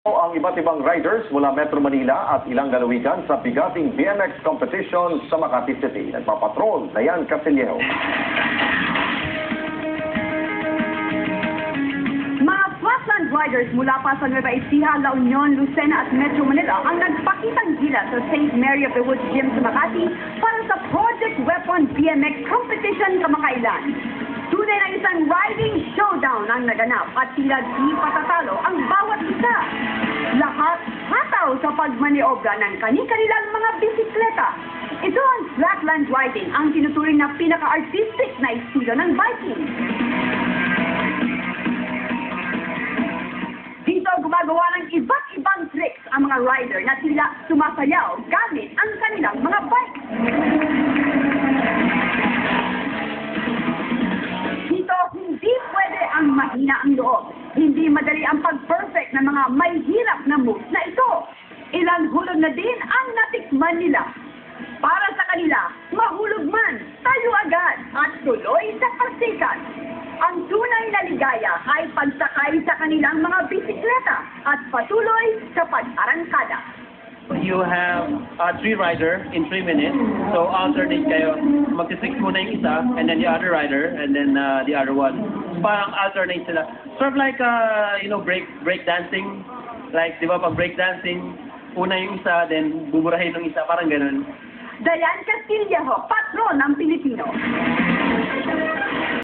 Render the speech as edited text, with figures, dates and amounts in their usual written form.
Ang iba't ibang riders mula Metro Manila at ilang lalawigan sa bigating BMX competition sa Makati City. Nagpapatrol, Dayan Casillejo. Mga flatland riders mula pa sa Nueva Ecija, La Union, Lucena at Metro Manila ang nagpakitang gila sa St. Mary of the Woods Gym sa Makati para sa Project Weapon BMX competition kamakailan. Tunay na isang riding showdown ang naganap at tila di patatalo ang bawat isa. Lahat hataw sa pagmaniobra ng kani-kanilang mga bisikleta. Ito ang flatland riding, ang tinuturing na pinaka-artistic na estilo ng biking. Dito gumagawa ng iba't ibang tricks ang mga rider na tila sumasayaw gamit ang kanilang mga bikes. Dito, hindi pwede ang mahina ang loob. Hindi madali ang pag-perfect ng mga may hirap na moves na ito. Ilang hulog na din ang natikman nila. Para sa kanila, mahulog man, tayo agad at tuloy sa pasikat. Ang tunay na ligaya ay pagsakay sa kanilang mga bisikleta at patuloy sa pag-arangkada. You have 3 rider in 3 minutes. So alternate kayo. Mag-6 muna yung isa, and then the other rider, and then the other one. Parang alternate sila. Sort of like, break dancing. Like, di ba, pag break dancing, una yung isa, then buburahin ng isa. Parang ganun. Dayan Casillejo, patron ng Pilipino.